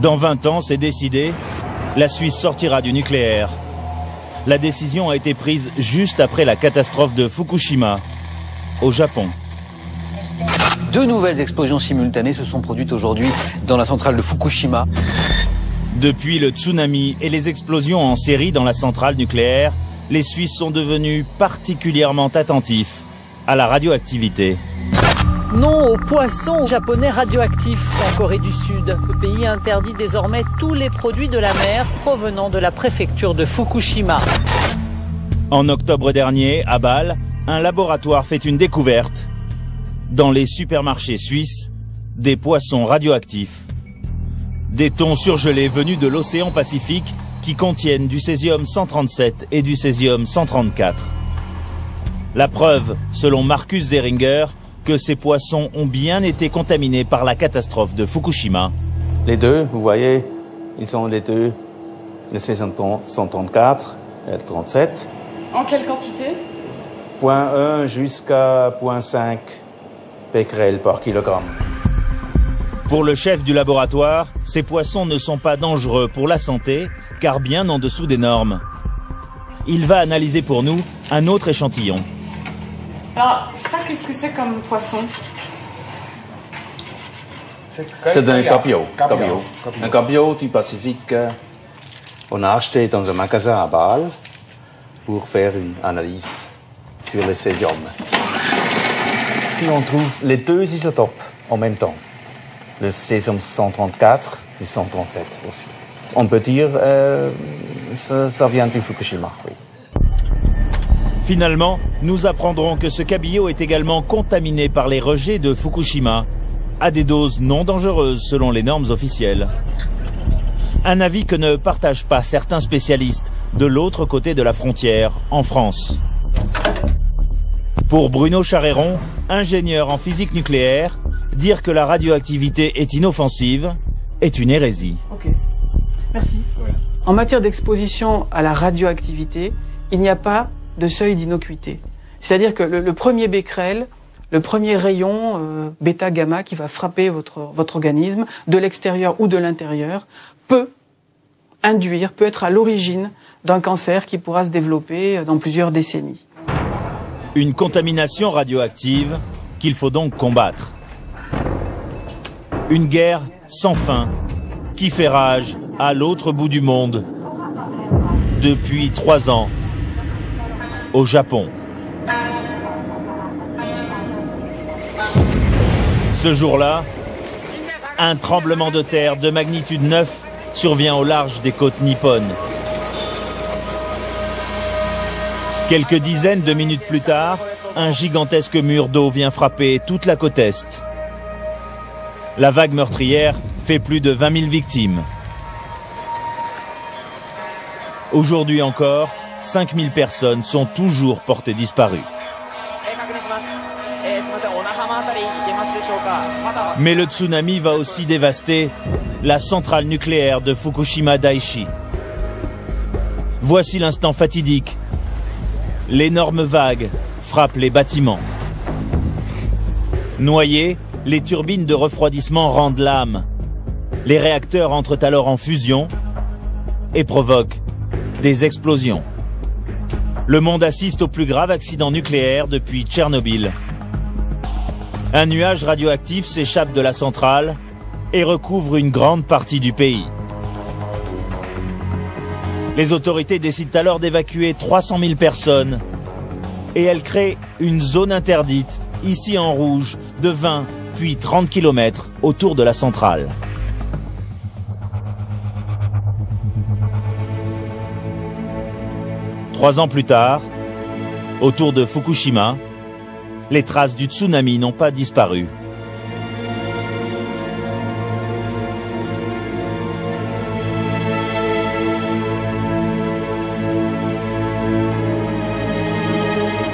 Dans 20 ans, c'est décidé, la Suisse sortira du nucléaire. La décision a été prise juste après la catastrophe de Fukushima, au Japon. Deux nouvelles explosions simultanées se sont produites aujourd'hui dans la centrale de Fukushima. Depuis le tsunami et les explosions en série dans la centrale nucléaire, les Suisses sont devenus particulièrement attentifs à la radioactivité. Non aux poissons japonais radioactifs en Corée du Sud. Le pays interdit désormais tous les produits de la mer provenant de la préfecture de Fukushima. En octobre dernier, à Bâle, un laboratoire fait une découverte. Dans les supermarchés suisses, des poissons radioactifs. Des thons surgelés venus de l'océan Pacifique qui contiennent du césium-137 et du césium-134. La preuve, selon Markus Zeringer, que ces poissons ont bien été contaminés par la catastrophe de Fukushima. Les deux, vous voyez, ils sont les deux, le césium-134 et le 37. En quelle quantité? 0,1 jusqu'à 0,5 becquerel par kilogramme. Pour le chef du laboratoire, ces poissons ne sont pas dangereux pour la santé, car bien en dessous des normes. Il va analyser pour nous un autre échantillon. Alors, ça, qu'est-ce que c'est comme poisson? C'est un cabillaud. Un cabillaud du Pacifique. On a acheté dans un magasin à Bâle pour faire une analyse sur le césium. Si on trouve les deux isotopes en même temps, le césium-134 et 137 aussi, on peut dire ça vient du Fukushima, oui. Finalement, nous apprendrons que ce cabillaud est également contaminé par les rejets de Fukushima, à des doses non dangereuses selon les normes officielles. Un avis que ne partagent pas certains spécialistes de l'autre côté de la frontière, en France. Pour Bruno Charéron, ingénieur en physique nucléaire, dire que la radioactivité est inoffensive est une hérésie. Ok, merci. En matière d'exposition à la radioactivité, il n'y a pas de seuil d'innocuité. C'est-à-dire que le premier becquerel, le premier rayon bêta-gamma qui va frapper votre organisme de l'extérieur ou de l'intérieur peut être à l'origine d'un cancer qui pourra se développer dans plusieurs décennies. Une contamination radioactive qu'il faut donc combattre. Une guerre sans fin qui fait rage à l'autre bout du monde depuis 3 ans au Japon. Ce jour-là, un tremblement de terre de magnitude 9 survient au large des côtes nippones. Quelques dizaines de minutes plus tard, un gigantesque mur d'eau vient frapper toute la côte est. La vague meurtrière fait plus de 20 000 victimes. Aujourd'hui encore, 5 000 personnes sont toujours portées disparues. Mais le tsunami va aussi dévaster la centrale nucléaire de Fukushima Daiichi. Voici l'instant fatidique. L'énorme vague frappe les bâtiments. Noyées, les turbines de refroidissement rendent l'âme. Les réacteurs entrent alors en fusion et provoquent des explosions. Le monde assiste au plus grave accident nucléaire depuis Tchernobyl. Un nuage radioactif s'échappe de la centrale et recouvre une grande partie du pays. Les autorités décident alors d'évacuer 300 000 personnes et elles créent une zone interdite, ici en rouge, de 20 puis 30 km autour de la centrale. Trois ans plus tard, autour de Fukushima, les traces du tsunami n'ont pas disparu.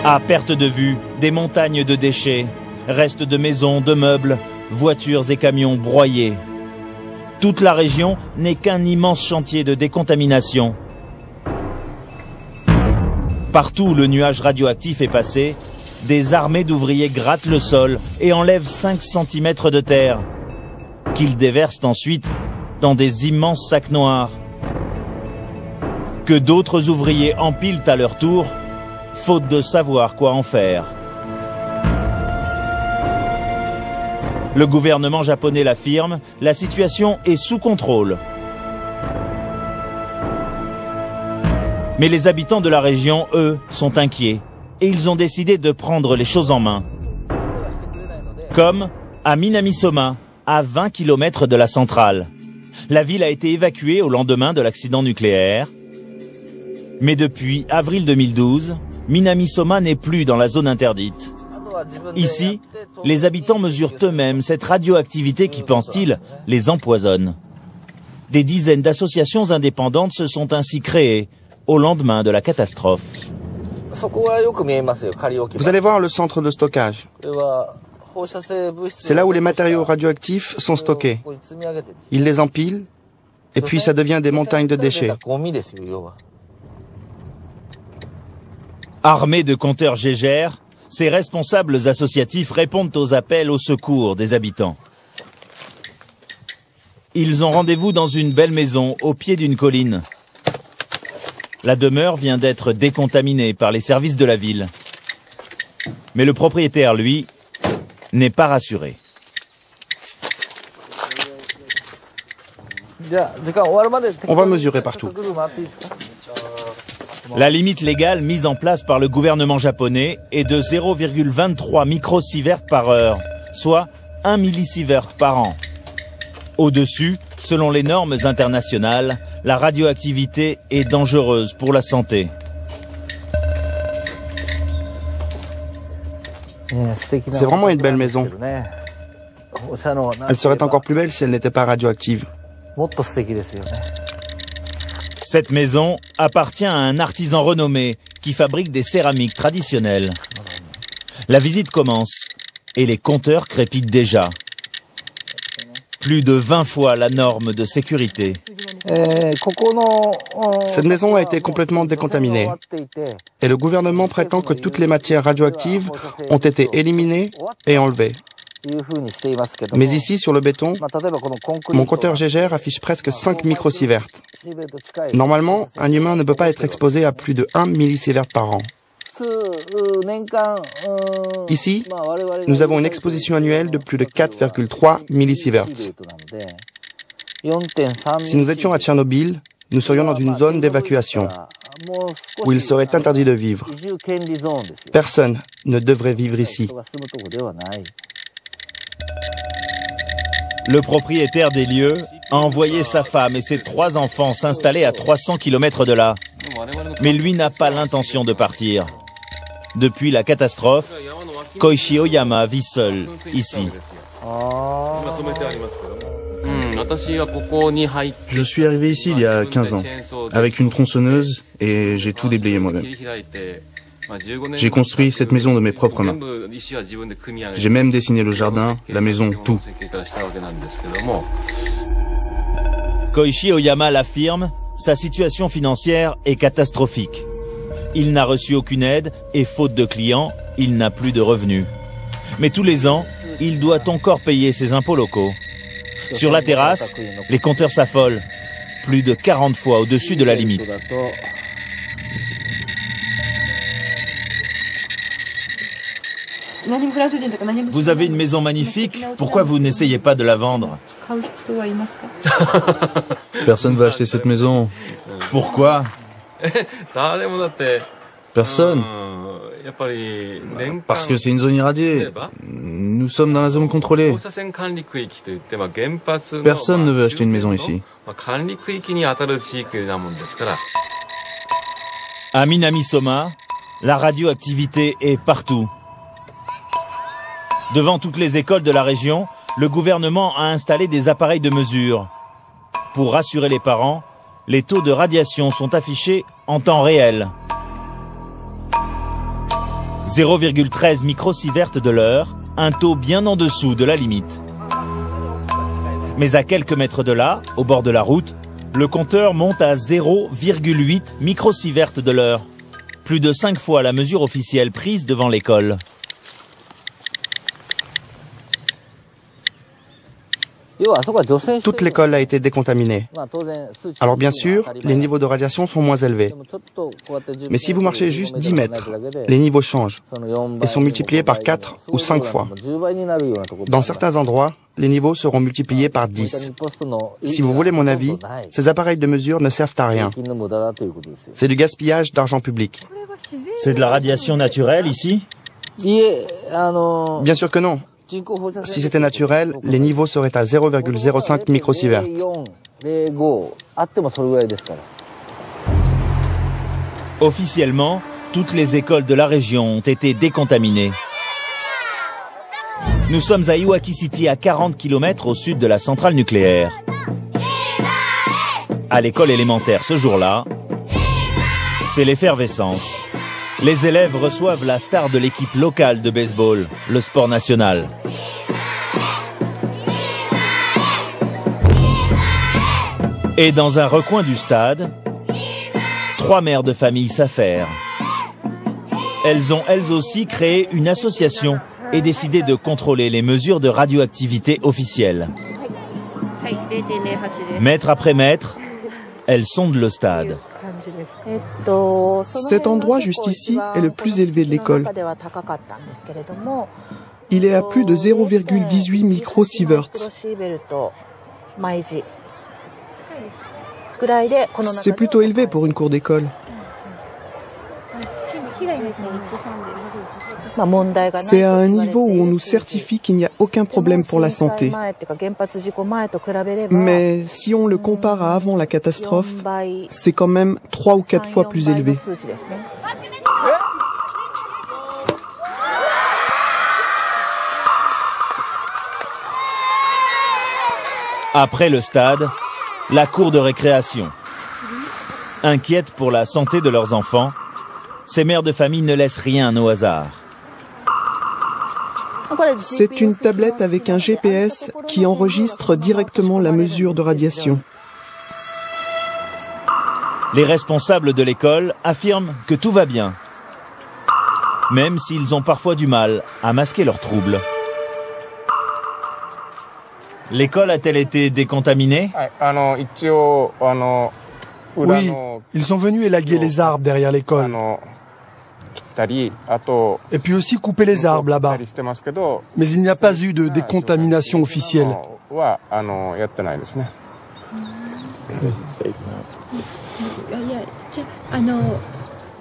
À perte de vue, des montagnes de déchets, restes de maisons, de meubles, voitures et camions broyés. Toute la région n'est qu'un immense chantier de décontamination. Partout où le nuage radioactif est passé, des armées d'ouvriers grattent le sol et enlèvent 5 cm de terre, qu'ils déversent ensuite dans des immenses sacs noirs que d'autres ouvriers empilent à leur tour, faute de savoir quoi en faire. Le gouvernement japonais l'affirme, la situation est sous contrôle. Mais les habitants de la région, eux, sont inquiets et ils ont décidé de prendre les choses en main. Comme à Minamisoma, à 20 km de la centrale. La ville a été évacuée au lendemain de l'accident nucléaire. Mais depuis avril 2012, Minamisoma n'est plus dans la zone interdite. Ici, les habitants mesurent eux-mêmes cette radioactivité qui, pensent-ils, les empoisonne. Des dizaines d'associations indépendantes se sont ainsi créées au lendemain de la catastrophe. Vous allez voir le centre de stockage. C'est là où les matériaux radioactifs sont stockés. Ils les empilent et puis ça devient des montagnes de déchets. Armés de compteurs Gégère, ces responsables associatifs répondent aux appels au secours des habitants. Ils ont rendez-vous dans une belle maison au pied d'une colline. La demeure vient d'être décontaminée par les services de la ville. Mais le propriétaire, lui, n'est pas rassuré. On va mesurer partout. La limite légale mise en place par le gouvernement japonais est de 0,23 microsieverts par heure, soit 1 millisievert par an. Au-dessus, selon les normes internationales, la radioactivité est dangereuse pour la santé. C'est vraiment une belle maison. Elle serait encore plus belle si elle n'était pas radioactive. Cette maison appartient à un artisan renommé qui fabrique des céramiques traditionnelles. La visite commence et les compteurs crépitent déjà. Plus de 20 fois la norme de sécurité. Cette maison a été complètement décontaminée. Et le gouvernement prétend que toutes les matières radioactives ont été éliminées et enlevées. Mais ici, sur le béton, mon compteur Gégère affiche presque 5 microsieverts. Normalement, un humain ne peut pas être exposé à plus de 1 millisievert par an. Ici, nous avons une exposition annuelle de plus de 4,3 millisieverts. Si nous étions à Tchernobyl, nous serions dans une zone d'évacuation, où il serait interdit de vivre. Personne ne devrait vivre ici. Le propriétaire des lieux a envoyé sa femme et ses 3 enfants s'installer à 300 km de là. Mais lui n'a pas l'intention de partir. Depuis la catastrophe, Koichi Oyama vit seul, ici. Je suis arrivé ici il y a 15 ans, avec une tronçonneuse et j'ai tout déblayé moi-même. J'ai construit cette maison de mes propres mains. J'ai même dessiné le jardin, la maison, tout. Koichi Oyama l'affirme, sa situation financière est catastrophique. Il n'a reçu aucune aide et faute de clients, il n'a plus de revenus. Mais tous les ans, il doit encore payer ses impôts locaux. Sur la terrasse, les compteurs s'affolent, plus de 40 fois au-dessus de la limite. Vous avez une maison magnifique, pourquoi vous n'essayez pas de la vendre? Personne ne va acheter cette maison. Pourquoi? Personne. Parce que c'est une zone irradiée. Nous sommes dans la zone contrôlée. Personne ne veut acheter une maison ici. À Minamisoma, la radioactivité est partout. Devant toutes les écoles de la région, le gouvernement a installé des appareils de mesure. Pour rassurer les parents, les taux de radiation sont affichés en temps réel. 0,13 microsieverts de l'heure, un taux bien en dessous de la limite. Mais à quelques mètres de là, au bord de la route, le compteur monte à 0,8 microsieverts de l'heure. Plus de 5 fois la mesure officielle prise devant l'école. Toute l'école a été décontaminée. Alors bien sûr, les niveaux de radiation sont moins élevés. Mais si vous marchez juste 10 mètres, les niveaux changent et sont multipliés par 4 ou 5 fois. Dans certains endroits, les niveaux seront multipliés par 10. Si vous voulez mon avis, ces appareils de mesure ne servent à rien. C'est du gaspillage d'argent public. C'est de la radiation naturelle ici? Bien sûr que non. Si c'était naturel, les niveaux seraient à 0,05 microsieverts. Officiellement, toutes les écoles de la région ont été décontaminées. Nous sommes à Iwaki City, à 40 km au sud de la centrale nucléaire. À l'école élémentaire ce jour-là, c'est l'effervescence. Les élèves reçoivent la star de l'équipe locale de baseball, le sport national. Et dans un recoin du stade, 3 mères de famille s'affairent. Elles ont elles aussi créé une association et décidé de contrôler les mesures de radioactivité officielles. Mètre après mètre, elles sondent le stade. Cet endroit juste ici est le plus élevé de l'école. Il est à plus de 0,18 microsieverts. C'est plutôt élevé pour une cour d'école. C'est à un niveau où on nous certifie qu'il n'y a aucun problème pour la santé. Mais si on le compare à avant la catastrophe, c'est quand même 3 ou 4 fois plus élevé. Après le stade, la cour de récréation. Inquiètes pour la santé de leurs enfants, ces mères de famille ne laissent rien au hasard. C'est une tablette avec un GPS qui enregistre directement la mesure de radiation. Les responsables de l'école affirment que tout va bien, même s'ils ont parfois du mal à masquer leurs troubles. L'école a-t-elle été décontaminée? Oui, ils sont venus élaguer les arbres derrière l'école. Et puis aussi couper les arbres là-bas. Mais il n'y a pas eu de décontamination officielle.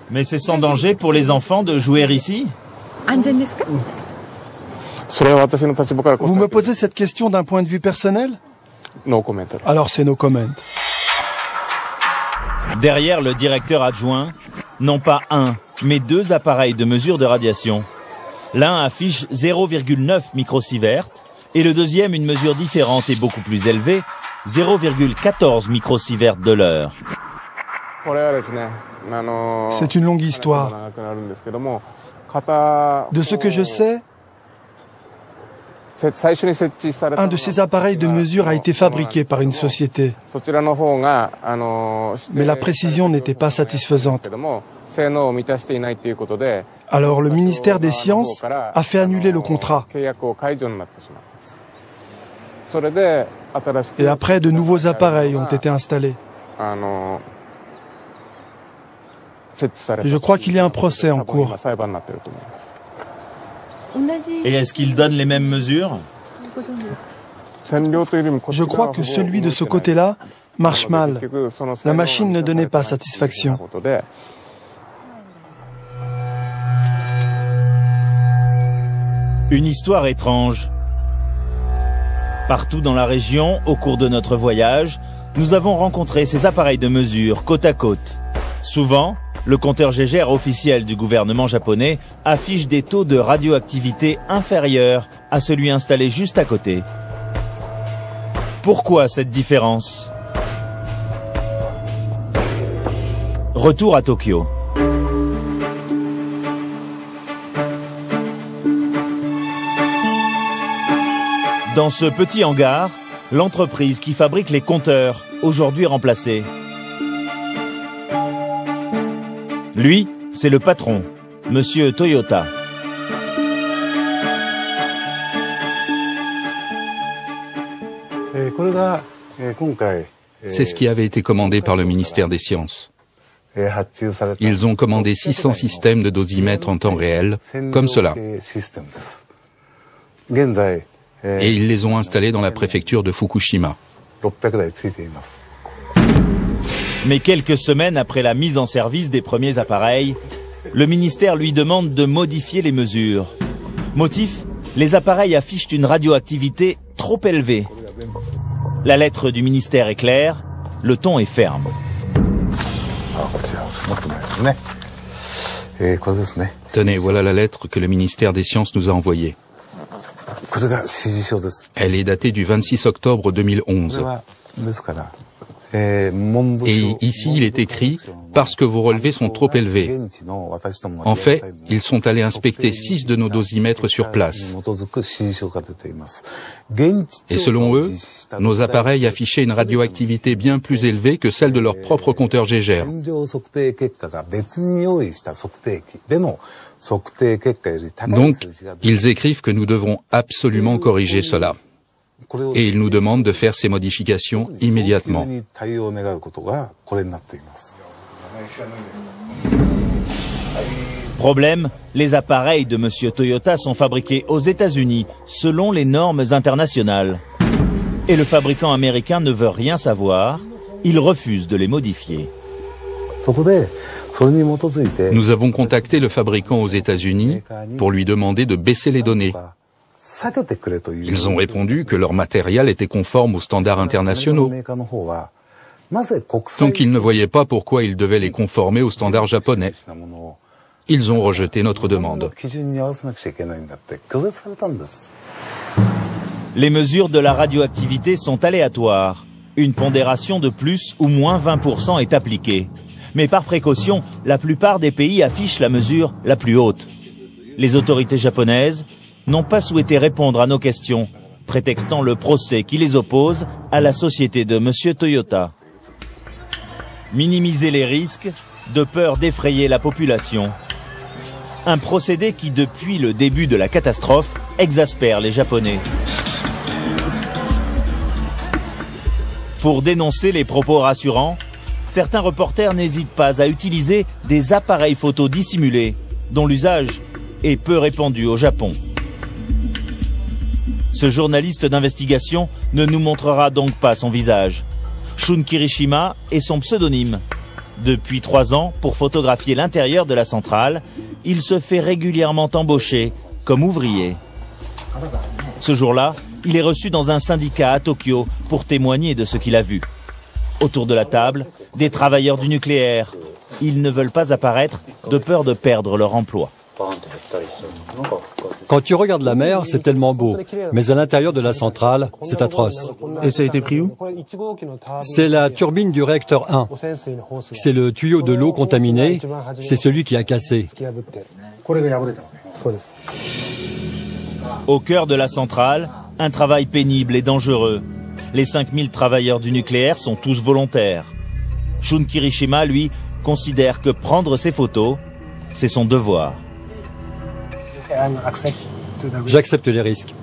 Mais c'est sans danger pour les enfants de jouer ici? Vous me posez cette question d'un point de vue personnel? Alors c'est no comment. Derrière le directeur adjoint, non pas un, mais 2 appareils de mesure de radiation. L'un affiche 0,9 microsieverts et le deuxième une mesure différente et beaucoup plus élevée, 0,14 microsieverts de l'heure. C'est une longue histoire. De ce que je sais, un de ces appareils de mesure a été fabriqué par une société. Mais la précision n'était pas satisfaisante. Alors le ministère des Sciences a fait annuler le contrat. Et après, de nouveaux appareils ont été installés. Et je crois qu'il y a un procès en cours. Et est-ce qu'ils donnent les mêmes mesures? Je crois que celui de ce côté-là marche mal. La machine ne donnait pas satisfaction. Une histoire étrange. Partout dans la région, au cours de notre voyage, nous avons rencontré ces appareils de mesure côte à côte. Souvent, le compteur Geiger officiel du gouvernement japonais affiche des taux de radioactivité inférieurs à celui installé juste à côté. Pourquoi cette différence? Retour à Tokyo. Dans ce petit hangar, l'entreprise qui fabrique les compteurs, aujourd'hui remplacée. Lui, c'est le patron, Monsieur Toyota. C'est ce qui avait été commandé par le ministère des Sciences. Ils ont commandé 600 systèmes de dosimètres en temps réel, comme cela. Et ils les ont installés dans la préfecture de Fukushima. Mais quelques semaines après la mise en service des premiers appareils, le ministère lui demande de modifier les mesures. Motif, les appareils affichent une radioactivité trop élevée. La lettre du ministère est claire, le ton est ferme. Tenez, voilà la lettre que le ministère des Sciences nous a envoyée. Elle est datée du 26 octobre 2011. Et ici, il est écrit « Parce que vos relevés sont trop élevés ». En fait, ils sont allés inspecter 6 de nos dosimètres sur place. Et selon eux, nos appareils affichaient une radioactivité bien plus élevée que celle de leur propre compteur Geiger. Donc, ils écrivent que nous devrons absolument corriger cela. Et ils nous demandent de faire ces modifications immédiatement. Problème, les appareils de M. Toyota sont fabriqués aux États-Unis selon les normes internationales. Et le fabricant américain ne veut rien savoir, il refuse de les modifier. Nous avons contacté le fabricant aux États-Unis pour lui demander de baisser les données. Ils ont répondu que leur matériel était conforme aux standards internationaux. Donc ils ne voyaient pas pourquoi ils devaient les conformer aux standards japonais. Ils ont rejeté notre demande. Les mesures de la radioactivité sont aléatoires. Une pondération de plus ou moins 20% est appliquée. Mais par précaution, la plupart des pays affichent la mesure la plus haute. Les autorités japonaises n'ont pas souhaité répondre à nos questions, prétextant le procès qui les oppose à la société de M. Toyota. Minimiser les risques, de peur d'effrayer la population. Un procédé qui, depuis le début de la catastrophe, exaspère les Japonais. Pour dénoncer les propos rassurants, certains reporters n'hésitent pas à utiliser des appareils photo dissimulés, dont l'usage est peu répandu au Japon. Ce journaliste d'investigation ne nous montrera donc pas son visage. Shun Kirishima est son pseudonyme. Depuis 3 ans, pour photographier l'intérieur de la centrale, il se fait régulièrement embaucher comme ouvrier. Ce jour-là, il est reçu dans un syndicat à Tokyo pour témoigner de ce qu'il a vu. Autour de la table, des travailleurs du nucléaire. Ils ne veulent pas apparaître de peur de perdre leur emploi. Quand tu regardes la mer, c'est tellement beau. Mais à l'intérieur de la centrale, c'est atroce. Et ça a été pris où? C'est la turbine du réacteur 1. C'est le tuyau de l'eau contaminée. C'est celui qui a cassé. Au cœur de la centrale, un travail pénible et dangereux. Les 5000 travailleurs du nucléaire sont tous volontaires. Shun Kirishima, lui, considère que prendre ces photos, c'est son devoir. J'accepte les risques.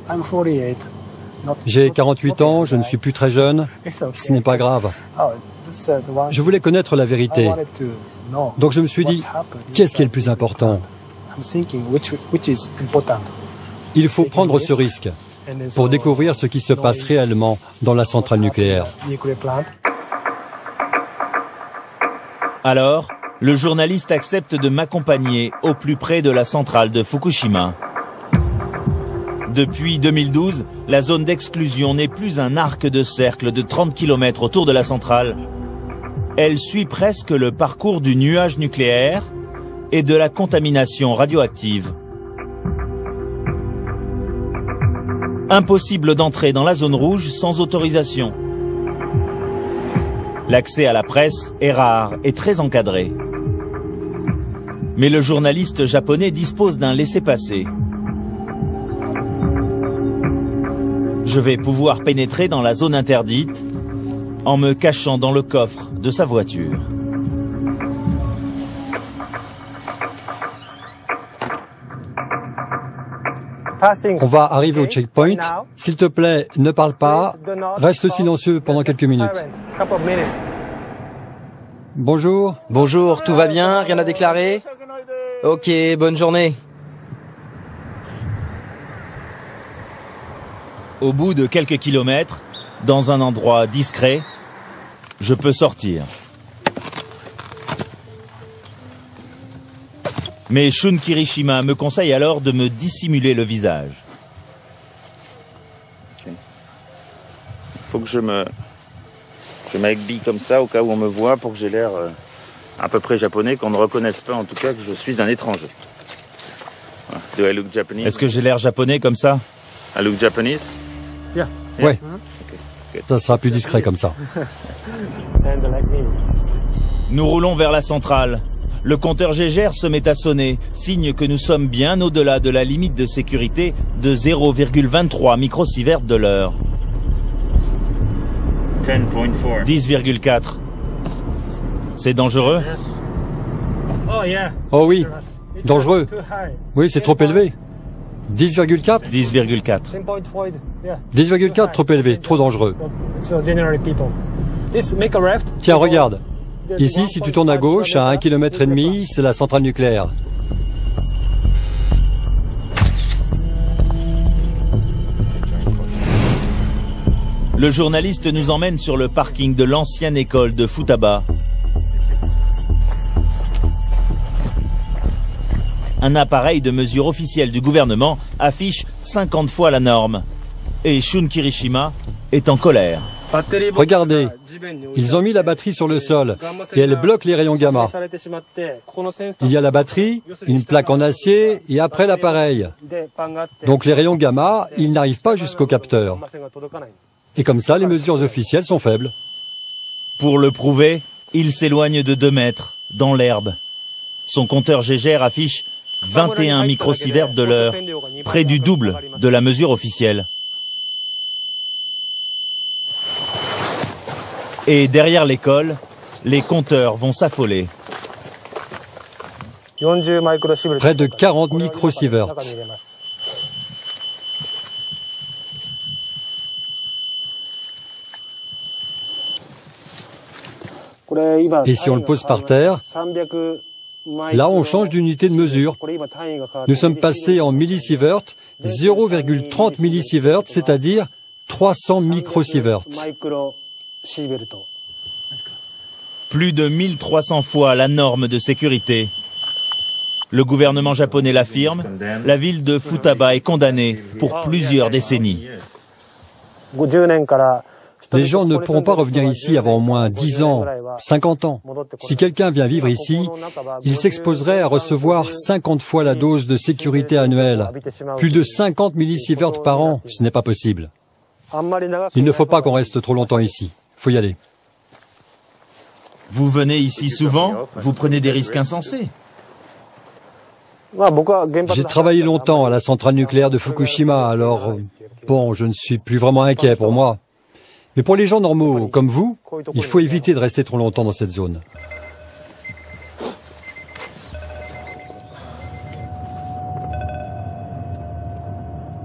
J'ai 48 ans, je ne suis plus très jeune. Ce n'est pas grave. Je voulais connaître la vérité. Donc je me suis dit, qu'est-ce qui est le plus important? Il faut prendre ce risque pour découvrir ce qui se passe réellement dans la centrale nucléaire. Alors, le journaliste accepte de m'accompagner au plus près de la centrale de Fukushima. Depuis 2012, la zone d'exclusion n'est plus un arc de cercle de 30 km autour de la centrale. Elle suit presque le parcours du nuage nucléaire et de la contamination radioactive. Impossible d'entrer dans la zone rouge sans autorisation. L'accès à la presse est rare et très encadré. Mais le journaliste japonais dispose d'un laissez-passer. Je vais pouvoir pénétrer dans la zone interdite en me cachant dans le coffre de sa voiture. On va arriver au checkpoint. S'il te plaît, ne parle pas. Reste silencieux pendant quelques minutes. Bonjour. Bonjour, tout va bien? Rien à déclarer? Ok, bonne journée. Au bout de quelques kilomètres, dans un endroit discret, je peux sortir. Mais Shun Kirishima me conseille alors de me dissimuler le visage. Faut que je m'habille comme ça au cas où on me voit pour que j'ai l'air à peu près japonais, qu'on ne reconnaisse pas en tout cas que je suis un étranger. Do I look Japanese? Est-ce que j'ai l'air japonais comme ça? I look Japanese? Yeah. Ouais. Okay. Ça sera plus discret comme ça. Nous roulons vers la centrale. Le compteur Geiger se met à sonner, signe que nous sommes bien au-delà de la limite de sécurité de 0,23 microsieverts de l'heure. 10,4. C'est dangereux? Oh oui, dangereux. Oui, c'est trop élevé. 10,4? 10,4. 10,4, trop élevé, trop dangereux. Tiens, regarde. Ici, si tu tournes à gauche, à 1,5 km, c'est la centrale nucléaire. Le journaliste nous emmène sur le parking de l'ancienne école de Futaba. Un appareil de mesure officielle du gouvernement affiche 50 fois la norme. Et Shun Kirishima est en colère. Regardez, ils ont mis la batterie sur le sol et elle bloque les rayons gamma. Il y a la batterie, une plaque en acier et après l'appareil. Donc les rayons gamma, ils n'arrivent pas jusqu'au capteur. Et comme ça, les mesures officielles sont faibles. Pour le prouver, il s'éloigne de 2 mètres, dans l'herbe. Son compteur Geiger affiche 21 microsieverts de l'heure, près du double de la mesure officielle. Et derrière l'école, les compteurs vont s'affoler. Près de 40 microsieverts. Et si on le pose par terre, là on change d'unité de mesure. Nous sommes passés en millisieverts, 0,30 millisieverts, c'est-à-dire 300 microsieverts. Plus de 1300 fois la norme de sécurité. Le gouvernement japonais l'affirme, la ville de Futaba est condamnée pour plusieurs décennies. Les gens ne pourront pas revenir ici avant au moins 10 ans, 50 ans. Si quelqu'un vient vivre ici, il s'exposerait à recevoir 50 fois la dose de sécurité annuelle. Plus de 50 millisieverts par an, ce n'est pas possible. Il ne faut pas qu'on reste trop longtemps ici. Il faut y aller. Vous venez ici souvent? Vous prenez des risques insensés? J'ai travaillé longtemps à la centrale nucléaire de Fukushima, alors bon, je ne suis plus vraiment inquiet pour moi. Mais pour les gens normaux comme vous, il faut éviter de rester trop longtemps dans cette zone.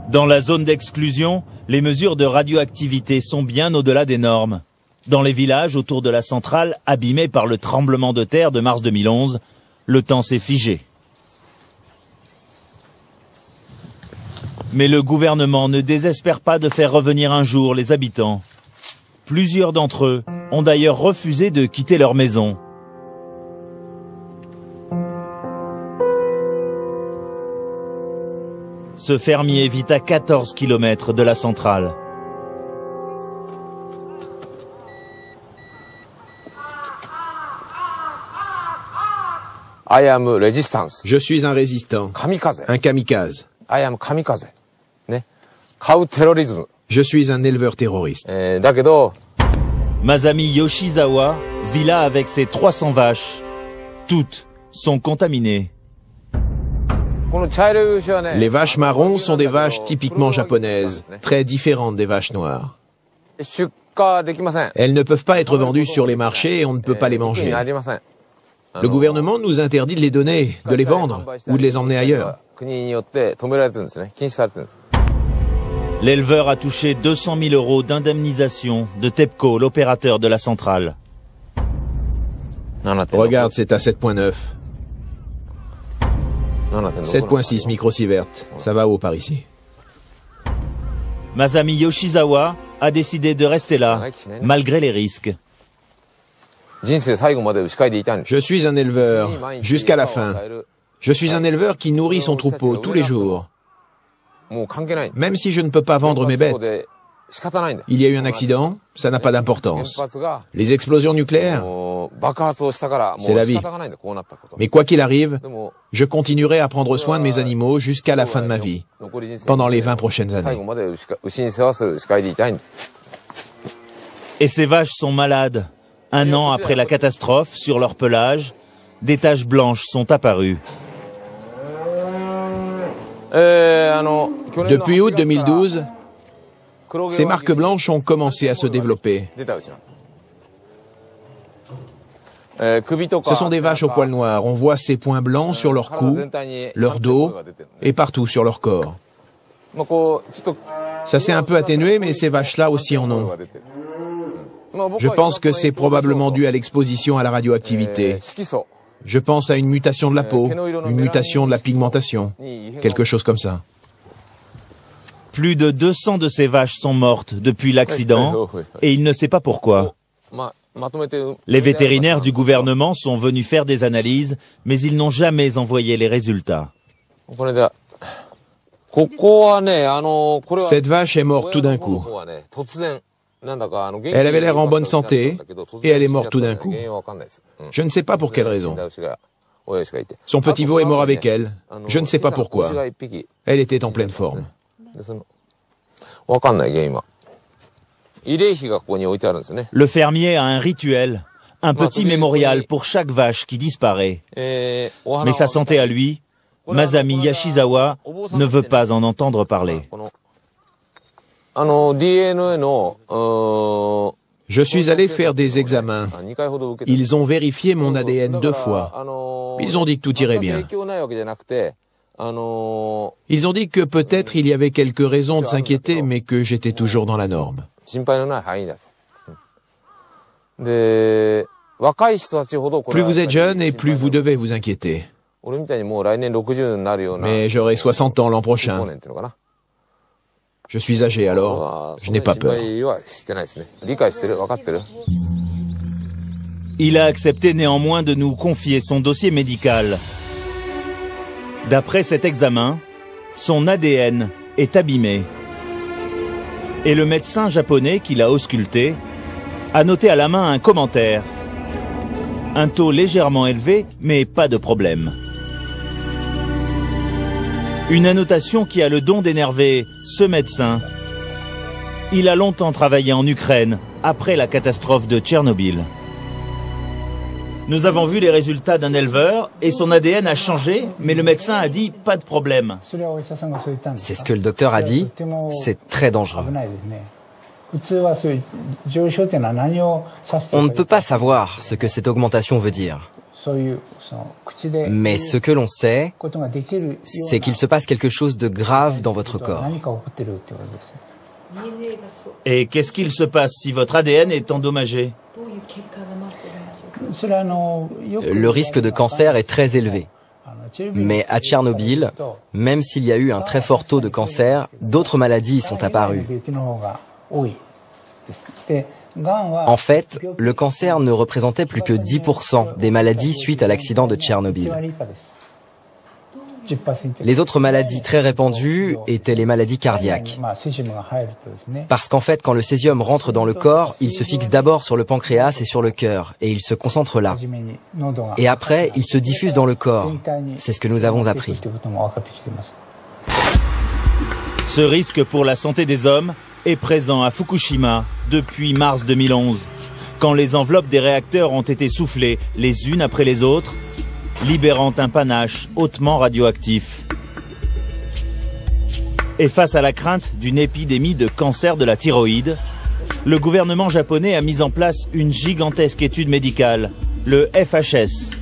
Dans la zone d'exclusion, les mesures de radioactivité sont bien au-delà des normes. Dans les villages autour de la centrale, abîmés par le tremblement de terre de mars 2011, le temps s'est figé. Mais le gouvernement ne désespère pas de faire revenir un jour les habitants. Plusieurs d'entre eux ont d'ailleurs refusé de quitter leur maison. Ce fermier vit à 14 km de la centrale. Je suis un résistant, un kamikaze. Je suis un éleveur terroriste. Masami Yoshizawa vit là avec ses 300 vaches. Toutes sont contaminées. Les vaches marrons sont des vaches typiquement japonaises, très différentes des vaches noires. Elles ne peuvent pas être vendues sur les marchés et on ne peut pas les manger. Le gouvernement nous interdit de les donner, de les vendre ou de les emmener ailleurs. L'éleveur a touché 200 000 € d'indemnisation de TEPCO, l'opérateur de la centrale. Regarde, c'est à 7.9. 7.6 microsievert. Ça va haut par ici. Masami Yoshizawa a décidé de rester là, malgré les risques. Je suis un éleveur, jusqu'à la fin. Je suis un éleveur qui nourrit son troupeau tous les jours. Même si je ne peux pas vendre mes bêtes. Il y a eu un accident, ça n'a pas d'importance. Les explosions nucléaires, c'est la vie. Mais quoi qu'il arrive, je continuerai à prendre soin de mes animaux jusqu'à la fin de ma vie, pendant les 20 prochaines années. Et ces vaches sont malades. Un an après la catastrophe, sur leur pelage, des taches blanches sont apparues. Depuis août 2012, ces marques blanches ont commencé à se développer. Ce sont des vaches au poil noir. On voit ces points blancs sur leur cou, leur dos et partout sur leur corps. Ça s'est un peu atténué, mais ces vaches-là aussi en ont. Je pense que c'est probablement dû à l'exposition à la radioactivité. Je pense à une mutation de la peau, une mutation de la pigmentation, quelque chose comme ça. Plus de 200 de ces vaches sont mortes depuis l'accident et il ne sait pas pourquoi. Les vétérinaires du gouvernement sont venus faire des analyses, mais ils n'ont jamais envoyé les résultats. Cette vache est morte tout d'un coup. Elle avait l'air en bonne santé et elle est morte tout d'un coup. Je ne sais pas pour quelle raison. Son petit veau est mort avec elle. Je ne sais pas pourquoi. Elle était en pleine forme. Le fermier a un rituel, un petit mémorial pour chaque vache qui disparaît. Mais sa santé à lui, Masami Yoshizawa ne veut pas en entendre parler. Je suis allé faire des examens. Ils ont vérifié mon ADN 2 fois. Ils ont dit que tout irait bien. Ils ont dit que peut-être il y avait quelques raisons de s'inquiéter, mais que j'étais toujours dans la norme. Plus vous êtes jeune et plus vous devez vous inquiéter. Mais j'aurai 60 ans l'an prochain. Je suis âgé alors, je n'ai pas peur. Il a accepté néanmoins de nous confier son dossier médical. D'après cet examen, son ADN est abîmé. Et le médecin japonais qui l'a ausculté a noté à la main un commentaire. Un taux légèrement élevé, mais pas de problème. Une annotation qui a le don d'énerver ce médecin. Il a longtemps travaillé en Ukraine, après la catastrophe de Tchernobyl. Nous avons vu les résultats d'un éleveur et son ADN a changé, mais le médecin a dit pas de problème. C'est ce que le docteur a dit, c'est très dangereux. On ne peut pas savoir ce que cette augmentation veut dire. Mais ce que l'on sait, c'est qu'il se passe quelque chose de grave dans votre corps. Et qu'est-ce qu'il se passe si votre ADN est endommagé? Le risque de cancer est très élevé. Mais à Tchernobyl, même s'il y a eu un très fort taux de cancer, d'autres maladies y sont apparues. En fait, le cancer ne représentait plus que 10% des maladies suite à l'accident de Tchernobyl. Les autres maladies très répandues étaient les maladies cardiaques. Parce qu'en fait, quand le césium rentre dans le corps, il se fixe d'abord sur le pancréas et sur le cœur, et il se concentre là. Et après, il se diffuse dans le corps. C'est ce que nous avons appris. Ce risque pour la santé des hommes est présent à Fukushima depuis mars 2011, quand les enveloppes des réacteurs ont été soufflées les unes après les autres, libérant un panache hautement radioactif. Et face à la crainte d'une épidémie de cancer de la thyroïde, le gouvernement japonais a mis en place une gigantesque étude médicale, le FHS.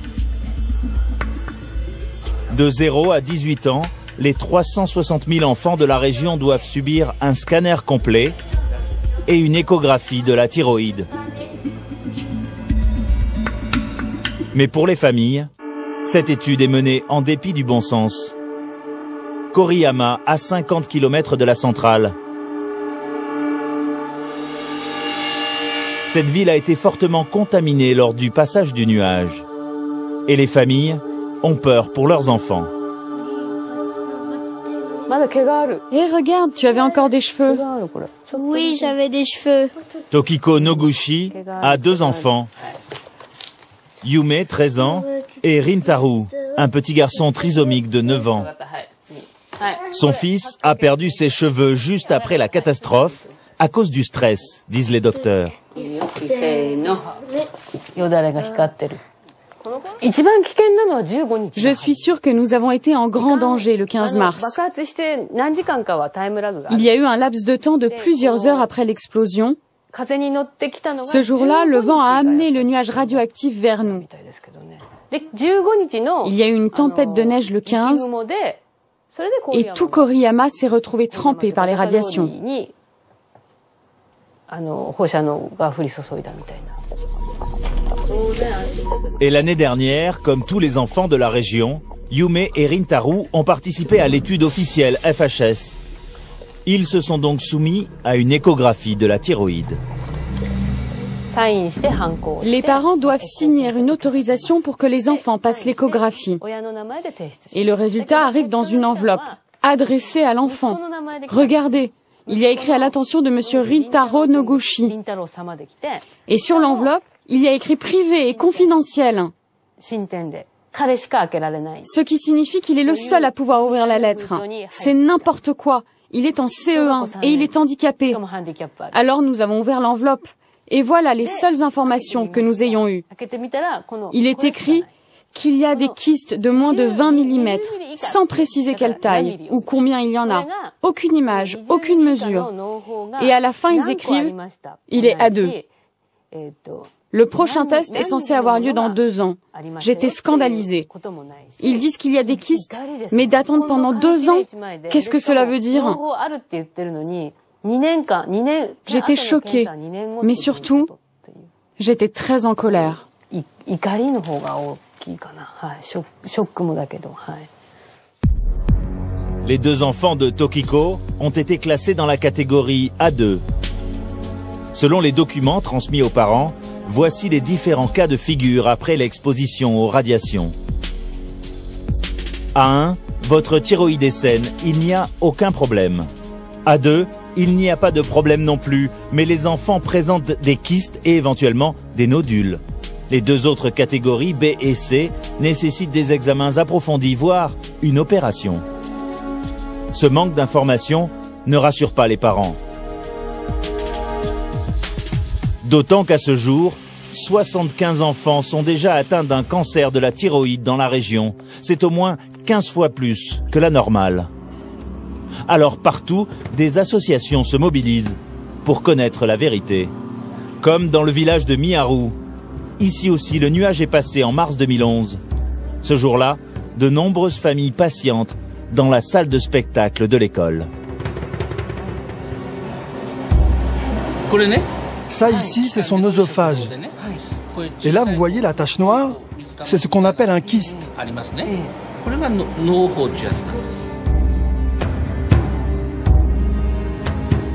De 0 à 18 ans, les 360 000 enfants de la région doivent subir un scanner complet et une échographie de la thyroïde. Mais pour les familles, cette étude est menée en dépit du bon sens. Koriyama, à 50 km de la centrale. Cette ville a été fortement contaminée lors du passage du nuage. Et les familles ont peur pour leurs enfants. Et regarde, tu avais encore des cheveux. Oui, j'avais des cheveux. Tokiko Noguchi a 2 enfants. Yume, 13 ans, et Rintaru, un petit garçon trisomique de 9 ans. Son fils a perdu ses cheveux juste après la catastrophe à cause du stress, disent les docteurs. Je suis sûre que nous avons été en grand danger le 15 mars. Il y a eu un laps de temps de plusieurs heures après l'explosion. Ce jour-là, le vent a amené le nuage radioactif vers nous. Il y a eu une tempête de neige le 15 et tout Koriyama s'est retrouvé trempé par les radiations. Et l'année dernière, comme tous les enfants de la région, Yume et Rintaru ont participé à l'étude officielle FHS. Ils se sont donc soumis à une échographie de la thyroïde. Les parents doivent signer une autorisation pour que les enfants passent l'échographie. Et le résultat arrive dans une enveloppe, adressée à l'enfant. Regardez, il y a écrit à l'attention de monsieur Rintaro Noguchi. Et sur l'enveloppe, il y a écrit privé et confidentiel. Ce qui signifie qu'il est le seul à pouvoir ouvrir la lettre. C'est n'importe quoi. Il est en CE1 et il est handicapé. Alors nous avons ouvert l'enveloppe. Et voilà les seules informations que nous ayons eues. Il est écrit qu'il y a des kystes de moins de 20 mm, sans préciser quelle taille ou combien il y en a. Aucune image, aucune mesure. Et à la fin, ils écrivent « Il est A2 ». Le prochain test est censé avoir lieu dans 2 ans. J'étais scandalisée. Ils disent qu'il y a des kystes, mais d'attendre pendant 2 ans, qu'est-ce que cela veut dire? J'étais choquée, mais surtout, j'étais très en colère. Les 2 enfants de Tokiko ont été classés dans la catégorie A2. Selon les documents transmis aux parents, voici les différents cas de figure après l'exposition aux radiations. A1, votre thyroïde est saine, il n'y a aucun problème. A2, il n'y a pas de problème non plus, mais les enfants présentent des kystes et éventuellement des nodules. Les 2 autres catégories, B et C, nécessitent des examens approfondis, voire une opération. Ce manque d'informations ne rassure pas les parents. D'autant qu'à ce jour, 75 enfants sont déjà atteints d'un cancer de la thyroïde dans la région. C'est au moins 15 fois plus que la normale. Alors partout, des associations se mobilisent pour connaître la vérité. Comme dans le village de Miharu. Ici aussi, le nuage est passé en mars 2011. Ce jour-là, de nombreuses familles patientent dans la salle de spectacle de l'école. Ça ici, c'est son œsophage. Et là, vous voyez la tache noire, c'est ce qu'on appelle un kyste.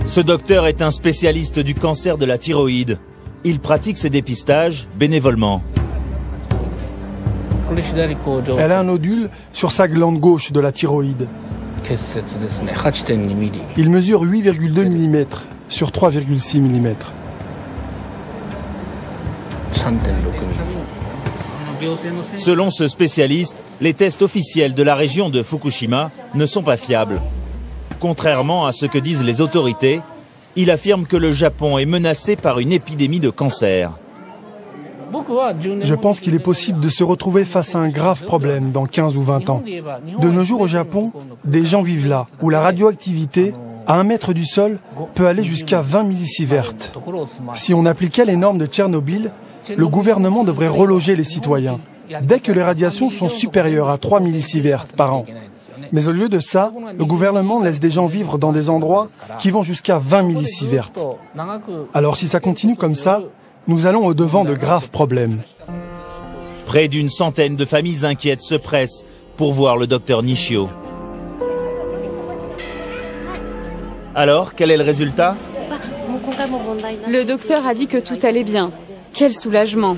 Ce docteur est un spécialiste du cancer de la thyroïde. Il pratique ses dépistages bénévolement. Elle a un nodule sur sa glande gauche de la thyroïde. Il mesure 8,2 mm sur 3,6 mm. Selon ce spécialiste, les tests officiels de la région de Fukushima ne sont pas fiables. Contrairement à ce que disent les autorités, il affirme que le Japon est menacé par une épidémie de cancer. Je pense qu'il est possible de se retrouver face à un grave problème dans 15 ou 20 ans. De nos jours au Japon, des gens vivent là, où la radioactivité, à 1 mètre du sol, peut aller jusqu'à 20 millisieverts. Si on appliquait les normes de Tchernobyl, le gouvernement devrait reloger les citoyens, dès que les radiations sont supérieures à 3 millisieverts par an. Mais au lieu de ça, le gouvernement laisse des gens vivre dans des endroits qui vont jusqu'à 20 millisieverts. Alors si ça continue comme ça, nous allons au-devant de graves problèmes. Près d'une centaine de familles inquiètes se pressent pour voir le docteur Nishio. Alors, quel est le résultat? Le docteur a dit que tout allait bien. Quel soulagement!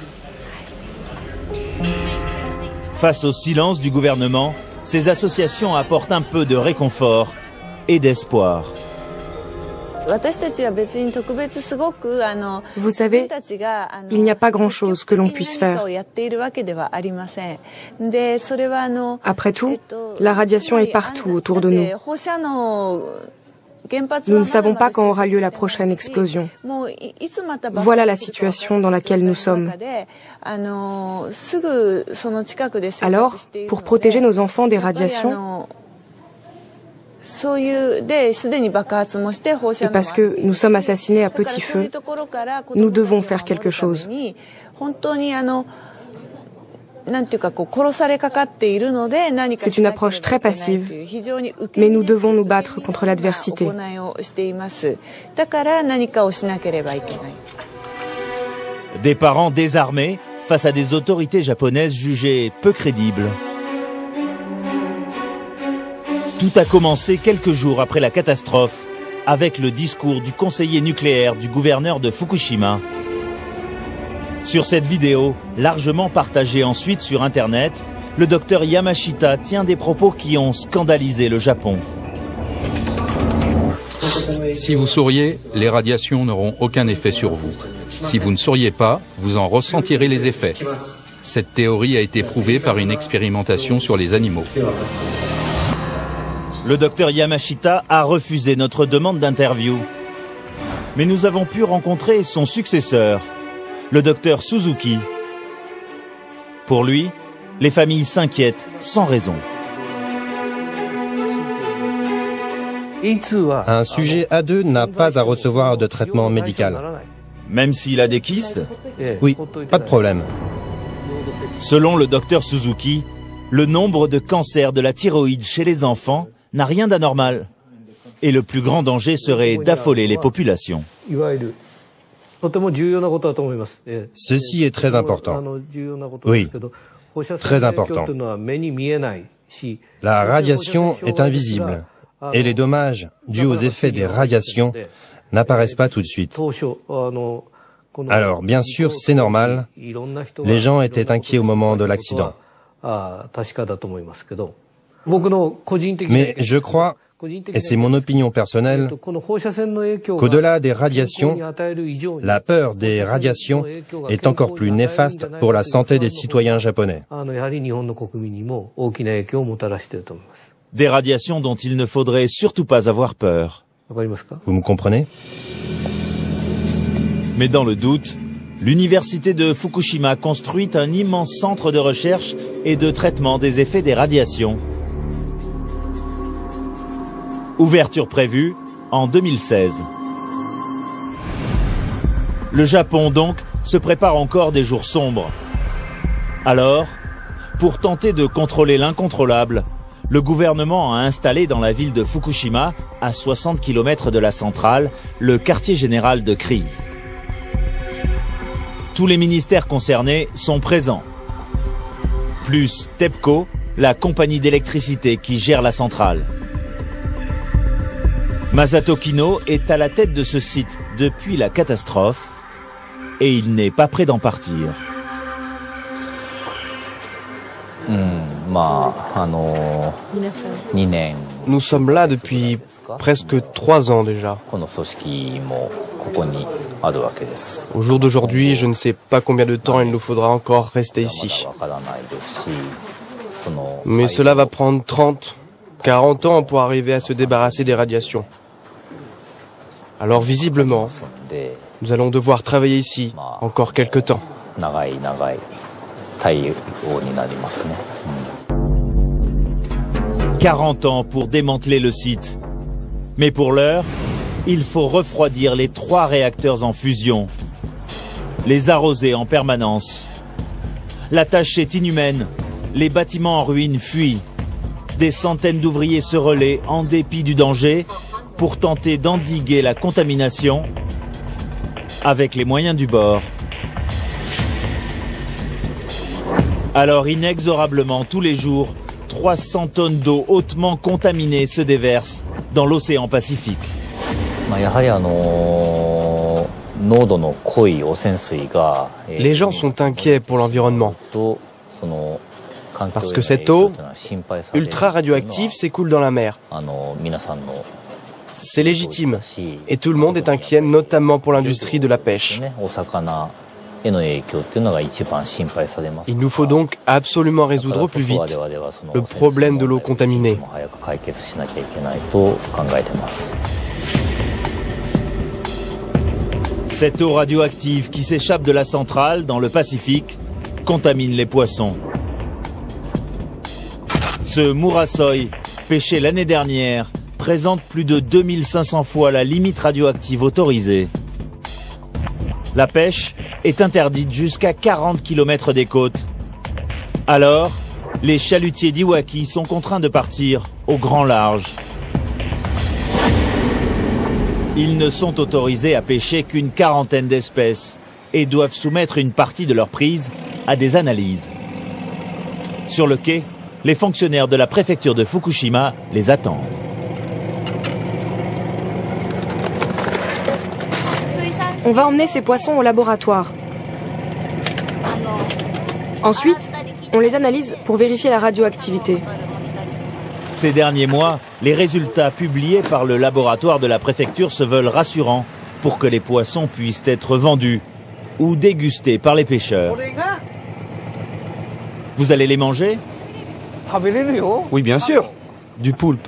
Face au silence du gouvernement, ces associations apportent un peu de réconfort et d'espoir. Vous savez, il n'y a pas grand-chose que l'on puisse faire. Après tout, la radiation est partout autour de nous. Nous ne savons pas quand aura lieu la prochaine explosion. Voilà la situation dans laquelle nous sommes. Alors, pour protéger nos enfants des radiations, et parce que nous sommes assassinés à petit feu, nous devons faire quelque chose. C'est une approche très passive, mais nous devons nous battre contre l'adversité. Des parents désarmés face à des autorités japonaises jugées peu crédibles. Tout a commencé quelques jours après la catastrophe, avec le discours du conseiller nucléaire du gouverneur de Fukushima. Sur cette vidéo, largement partagée ensuite sur Internet, le docteur Yamashita tient des propos qui ont scandalisé le Japon. Si vous souriez, les radiations n'auront aucun effet sur vous. Si vous ne souriez pas, vous en ressentirez les effets. Cette théorie a été prouvée par une expérimentation sur les animaux. Le docteur Yamashita a refusé notre demande d'interview. Mais nous avons pu rencontrer son successeur, le docteur Suzuki. Pour lui, les familles s'inquiètent sans raison. Un sujet A2 n'a pas à recevoir de traitement médical. Même s'il a des kystes? Oui, pas de problème. Selon le docteur Suzuki, le nombre de cancers de la thyroïde chez les enfants n'a rien d'anormal. Et le plus grand danger serait d'affoler les populations. Ceci est très important. Oui, très important. La radiation est invisible et les dommages dus aux effets des radiations n'apparaissent pas tout de suite. Alors, bien sûr, c'est normal. Les gens étaient inquiets au moment de l'accident. Mais je crois, et c'est mon opinion personnelle, qu'au-delà des radiations, la peur des radiations est encore plus néfaste pour la santé des citoyens japonais. Des radiations dont il ne faudrait surtout pas avoir peur. Vous me comprenez? Mais dans le doute, l'université de Fukushima construit un immense centre de recherche et de traitement des effets des radiations. Ouverture prévue en 2016. Le Japon, donc, se prépare encore des jours sombres. Alors, pour tenter de contrôler l'incontrôlable, le gouvernement a installé dans la ville de Fukushima, à 60 km de la centrale, le quartier général de crise. Tous les ministères concernés sont présents. Plus TEPCO, la compagnie d'électricité qui gère la centrale. Masato Kino est à la tête de ce site depuis la catastrophe et il n'est pas prêt d'en partir. Nous sommes là depuis presque 3 ans déjà. Au jour d'aujourd'hui, je ne sais pas combien de temps il nous faudra encore rester ici. Mais cela va prendre 30, 40 ans pour arriver à se débarrasser des radiations. Alors visiblement, nous allons devoir travailler ici encore quelque temps. 40 ans pour démanteler le site. Mais pour l'heure, il faut refroidir les 3 réacteurs en fusion, les arroser en permanence. La tâche est inhumaine, les bâtiments en ruine fuient. des centaines d'ouvriers se relaient en dépit du danger pour tenter d'endiguer la contamination avec les moyens du bord. Alors inexorablement, tous les jours, 300 tonnes d'eau hautement contaminée se déversent dans l'océan Pacifique. Les gens sont inquiets pour l'environnement parce que cette eau ultra radioactive s'écoule dans la mer. C'est légitime et tout le monde est inquiet, notamment pour l'industrie de la pêche. Il nous faut donc absolument résoudre au plus vite le problème de l'eau contaminée. Cette eau radioactive qui s'échappe de la centrale dans le Pacifique contamine les poissons. Ce murasoi, pêché l'année dernière, présente plus de 2500 fois la limite radioactive autorisée. La pêche est interdite jusqu'à 40 km des côtes. Alors, les chalutiers d'Iwaki sont contraints de partir au grand large. Ils ne sont autorisés à pêcher qu'une quarantaine d'espèces et doivent soumettre une partie de leur prise à des analyses. Sur le quai, les fonctionnaires de la préfecture de Fukushima les attendent. On va emmener ces poissons au laboratoire. Ensuite, on les analyse pour vérifier la radioactivité. Ces derniers mois, les résultats publiés par le laboratoire de la préfecture se veulent rassurants pour que les poissons puissent être vendus ou dégustés par les pêcheurs. Vous allez les manger? Oui, bien sûr. Du poulpe.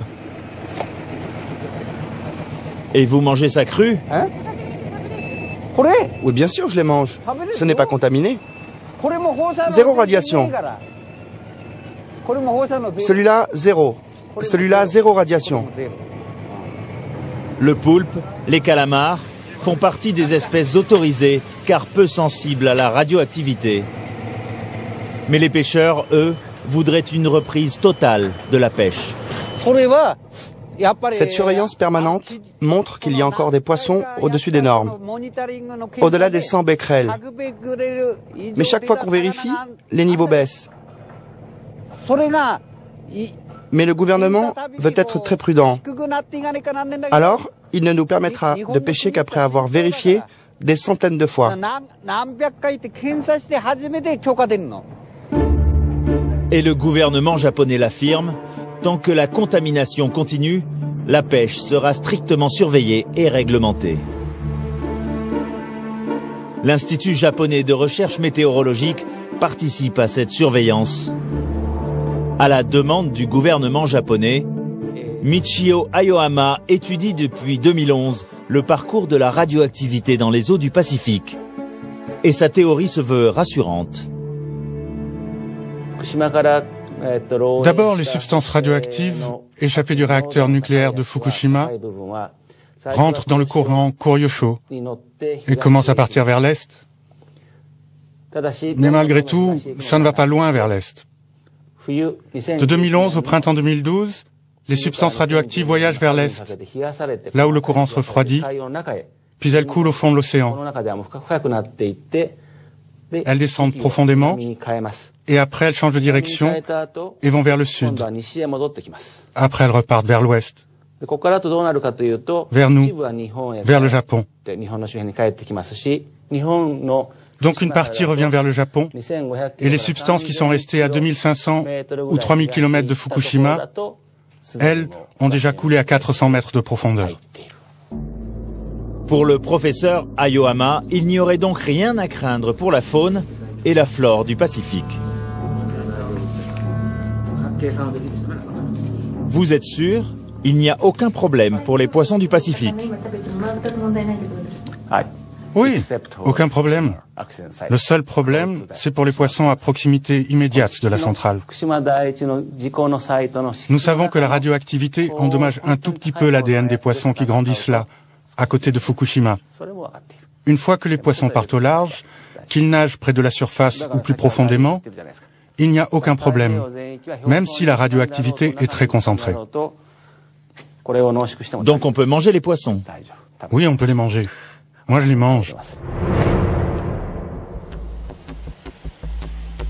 Et vous mangez ça cru? Oui, bien sûr, je les mange. Ce n'est pas contaminé. Zéro radiation. Celui-là, zéro. Celui-là, zéro radiation. Le poulpe, les calamars, font partie des espèces autorisées car peu sensibles à la radioactivité. Mais les pêcheurs, eux, voudraient une reprise totale de la pêche. Cette surveillance permanente montre qu'il y a encore des poissons au-dessus des normes, au-delà des 100 becquerels. Mais chaque fois qu'on vérifie, les niveaux baissent. Mais le gouvernement veut être très prudent. Alors, il ne nous permettra de pêcher qu'après avoir vérifié des centaines de fois. Et le gouvernement japonais l'affirme, tant que la contamination continue, la pêche sera strictement surveillée et réglementée. L'Institut japonais de recherche météorologique participe à cette surveillance. À la demande du gouvernement japonais, Michio Ayohama étudie depuis 2011 le parcours de la radioactivité dans les eaux du Pacifique. Et sa théorie se veut rassurante. D'abord, les substances radioactives échappées du réacteur nucléaire de Fukushima rentrent dans le courant Kuryosho et commencent à partir vers l'est. Mais malgré tout, ça ne va pas loin vers l'est. De 2011 au printemps 2012, les substances radioactives voyagent vers l'est, là où le courant se refroidit, puis elles coulent au fond de l'océan. Elles descendent profondément, et après elles changent de direction et vont vers le sud. Après elles repartent vers l'ouest, vers nous, vers le Japon. Donc une partie revient vers le Japon, et les substances qui sont restées à 2500 ou 3000 km de Fukushima, elles ont déjà coulé à 400 mètres de profondeur. Pour le professeur Ayohama, il n'y aurait donc rien à craindre pour la faune et la flore du Pacifique. Vous êtes sûr? Il n'y a aucun problème pour les poissons du Pacifique? Oui, aucun problème. Le seul problème, c'est pour les poissons à proximité immédiate de la centrale. Nous savons que la radioactivité endommage un tout petit peu l'ADN des poissons qui grandissent là, à côté de Fukushima. Une fois que les poissons partent au large, qu'ils nagent près de la surface ou plus profondément, il n'y a aucun problème, même si la radioactivité est très concentrée. Donc on peut manger les poissons? Oui, on peut les manger. Moi, je les mange.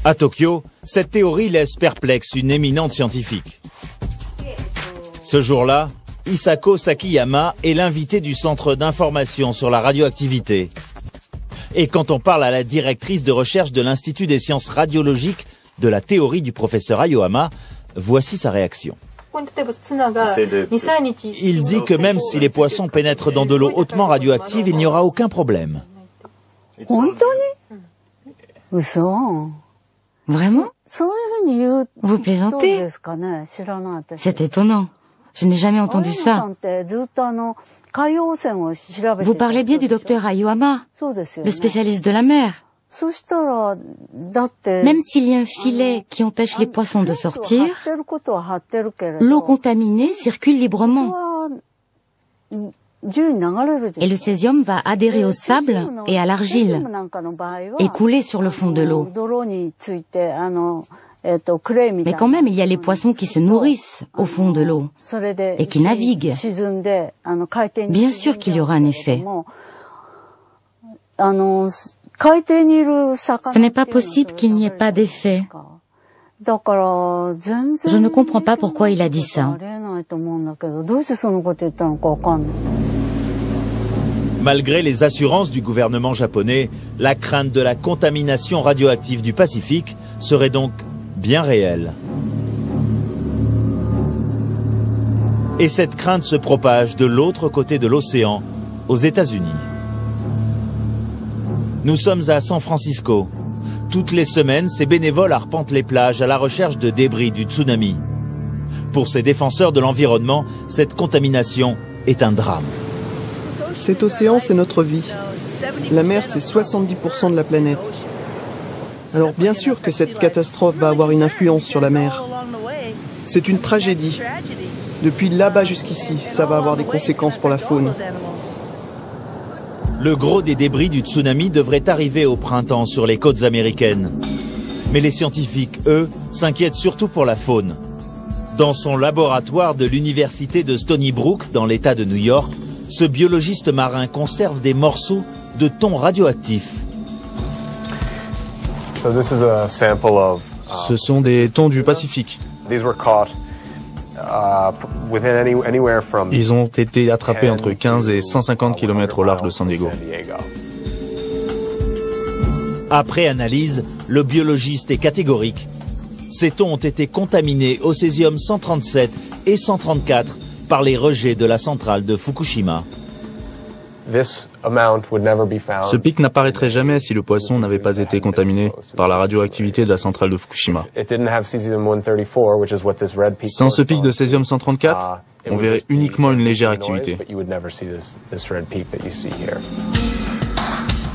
À Tokyo, cette théorie laisse perplexe une éminente scientifique. Ce jour-là, Hisako Sakiyama est l'invité du centre d'information sur la radioactivité. Et quand on parle à la directrice de recherche de l'Institut des sciences radiologiques de la théorie du professeur Aoyama, voici sa réaction. Il dit que même si les poissons pénètrent dans de l'eau hautement radioactive, il n'y aura aucun problème. Vraiment? Vous plaisantez? C'est étonnant. Je n'ai jamais entendu ça. Vous parlez bien du docteur Aoyama, le spécialiste de la mer. Même s'il y a un filet qui empêche les poissons de sortir, l'eau contaminée circule librement. Et le césium va adhérer au sable et à l'argile et couler sur le fond de l'eau. Mais quand même, il y a les poissons qui se nourrissent au fond de l'eau et qui naviguent. Bien sûr qu'il y aura un effet. Ce n'est pas possible qu'il n'y ait pas d'effet. Je ne comprends pas pourquoi il a dit ça. Malgré les assurances du gouvernement japonais, la crainte de la contamination radioactive du Pacifique serait donc bien réelle. Et cette crainte se propage de l'autre côté de l'océan, aux États-Unis. Nous sommes à San Francisco. Toutes les semaines, ces bénévoles arpentent les plages à la recherche de débris du tsunami. Pour ces défenseurs de l'environnement, cette contamination est un drame. Cet océan, c'est notre vie. La mer, c'est 70% de la planète. Alors bien sûr que cette catastrophe va avoir une influence sur la mer. C'est une tragédie. Depuis là-bas jusqu'ici, ça va avoir des conséquences pour la faune. Le gros des débris du tsunami devrait arriver au printemps sur les côtes américaines. Mais les scientifiques, eux, s'inquiètent surtout pour la faune. Dans son laboratoire de l'université de Stony Brook, dans l'État de New York, ce biologiste marin conserve des morceaux de thon radioactifs. Ce sont des thons du Pacifique. Ils ont été attrapés entre 15 et 150 km au large de San Diego. Après analyse, le biologiste est catégorique. Ces thons ont été contaminés au césium 137 et 134 par les rejets de la centrale de Fukushima. Ce pic n'apparaîtrait jamais si le poisson n'avait pas été contaminé par la radioactivité de la centrale de Fukushima. Sans ce pic de césium 134, on verrait uniquement une légère activité.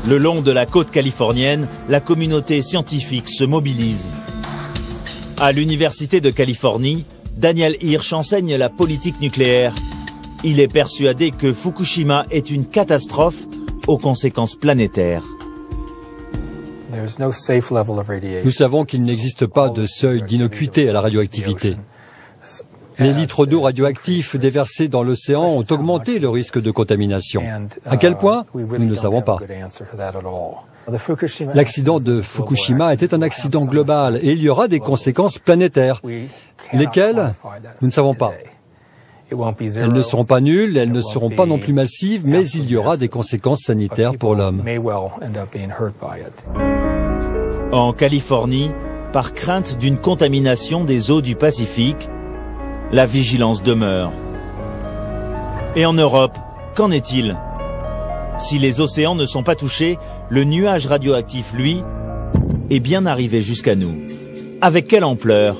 Le long de la côte californienne, la communauté scientifique se mobilise. À l'Université de Californie, Daniel Hirsch enseigne la politique nucléaire. Il est persuadé que Fukushima est une catastrophe aux conséquences planétaires. Nous savons qu'il n'existe pas de seuil d'innocuité à la radioactivité. Les litres d'eau radioactifs déversés dans l'océan ont augmenté le risque de contamination. À quel point? Nous ne savons pas. L'accident de Fukushima était un accident global et il y aura des conséquences planétaires. Lesquelles? Nous ne savons pas. Elles ne seront pas nulles, elles ne seront pas non plus massives, mais il y aura des conséquences sanitaires pour l'homme. En Californie, par crainte d'une contamination des eaux du Pacifique, la vigilance demeure. Et en Europe, qu'en est-il? Si les océans ne sont pas touchés, le nuage radioactif, lui, est bien arrivé jusqu'à nous. Avec quelle ampleur?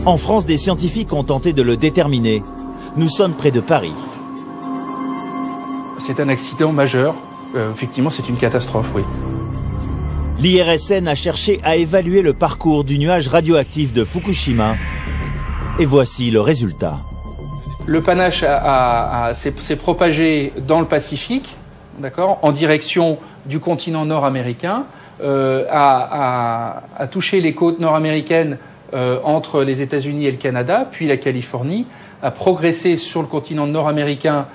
En France, des scientifiques ont tenté de le déterminer. Nous sommes près de Paris. C'est un accident majeur. Effectivement, c'est une catastrophe, oui. L'IRSN a cherché à évaluer le parcours du nuage radioactif de Fukushima. Et voici le résultat. Le panache s'est propagé dans le Pacifique, d'accord, en direction du continent nord-américain. a touché les côtes nord-américaines entre les États-Unis et le Canada, puis la Californie, a progressé sur le continent nord-américain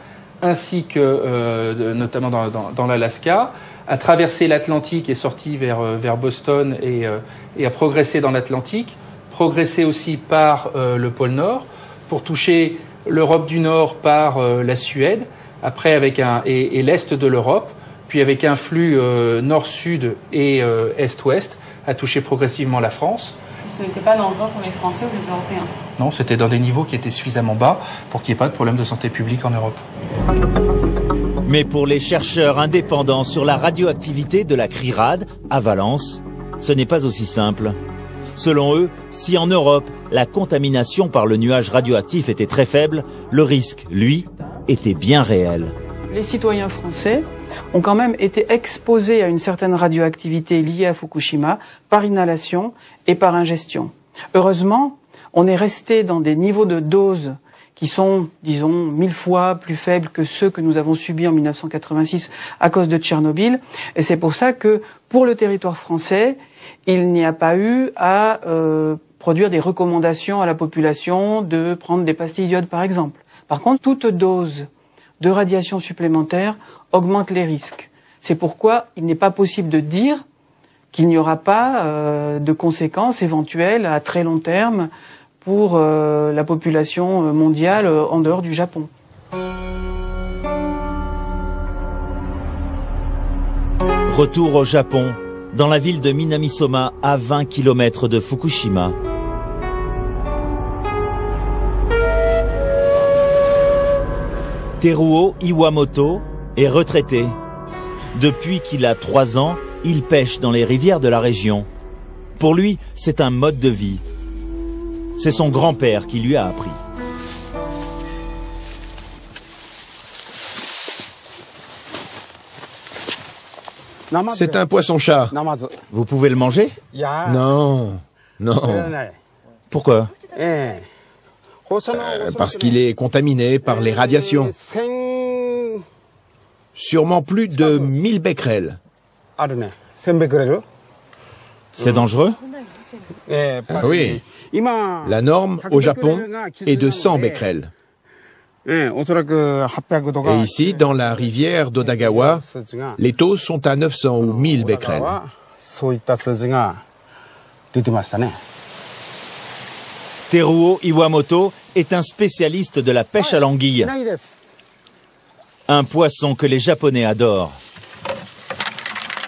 ainsi que notamment dans l'Alaska, a traversé l'Atlantique et sorti vers Boston et a progressé dans l'Atlantique, progressé aussi par le pôle Nord, pour toucher l'Europe du Nord par la Suède, après et l'Est de l'Europe, puis avec un flux nord-sud et est-ouest, a touché progressivement la France. Ce n'était pas dangereux pour les Français ou les Européens? Non, c'était dans des niveaux qui étaient suffisamment bas pour qu'il n'y ait pas de problème de santé publique en Europe. Mais pour les chercheurs indépendants sur la radioactivité de la CRIRAD à Valence, ce n'est pas aussi simple. Selon eux, si en Europe, la contamination par le nuage radioactif était très faible, le risque, lui, était bien réel. Les citoyens français ont quand même été exposés à une certaine radioactivité liée à Fukushima par inhalation et par ingestion. Heureusement, on est resté dans des niveaux de dose qui sont, disons, 1000 fois plus faibles que ceux que nous avons subis en 1986 à cause de Tchernobyl. Et c'est pour ça que, pour le territoire français, il n'y a pas eu à produire des recommandations à la population de prendre des pastilles d'iode, par exemple. Par contre, toute dose de radiation supplémentaire augmente les risques. C'est pourquoi il n'est pas possible de dire qu'il n'y aura pas de conséquences éventuelles à très long terme pour la population mondiale en dehors du Japon. Retour au Japon, dans la ville de Minamisoma, à 20 km de Fukushima. Teruo Iwamoto est retraité. Depuis qu'il a 3 ans, il pêche dans les rivières de la région. Pour lui, c'est un mode de vie. C'est son grand-père qui lui a appris. C'est un poisson-chat. Vous pouvez le manger? Non, non. Pourquoi? Parce qu'il est contaminé par les radiations. Sûrement plus de 1000 becquerels. C'est dangereux? Oui. La norme au Japon est de 100 becquerels. Et ici, dans la rivière d'Odagawa, les taux sont à 900 ou 1000 becquerels. Teruo Iwamoto est un spécialiste de la pêche à l'anguille. Un poisson que les Japonais adorent.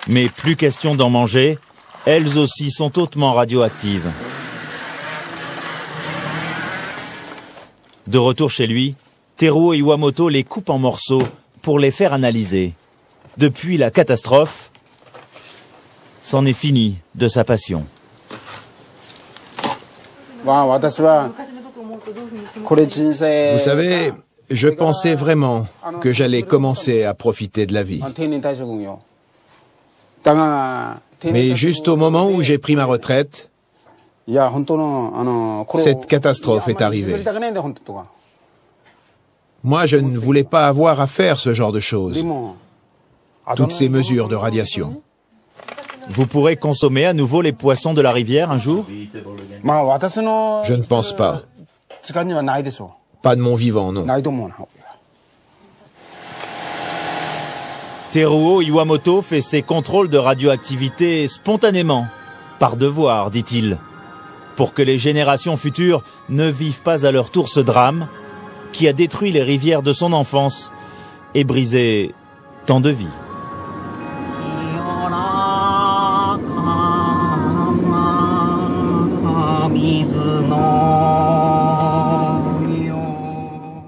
Mais plus question d'en manger, elles aussi sont hautement radioactives. De retour chez lui, Teruo Iwamoto les coupe en morceaux pour les faire analyser. Depuis la catastrophe, c'en est fini de sa passion. Vous savez, je pensais vraiment que j'allais commencer à profiter de la vie. Mais juste au moment où j'ai pris ma retraite, cette catastrophe est arrivée. Moi, je ne voulais pas avoir à faire ce genre de choses. Toutes ces mesures de radiation. Vous pourrez consommer à nouveau les poissons de la rivière un jour? Je ne pense pas. Pas de mon vivant, non. Teruo Iwamoto fait ses contrôles de radioactivité spontanément, par devoir, dit-il, pour que les générations futures ne vivent pas à leur tour ce drame qui a détruit les rivières de son enfance et brisé tant de vies.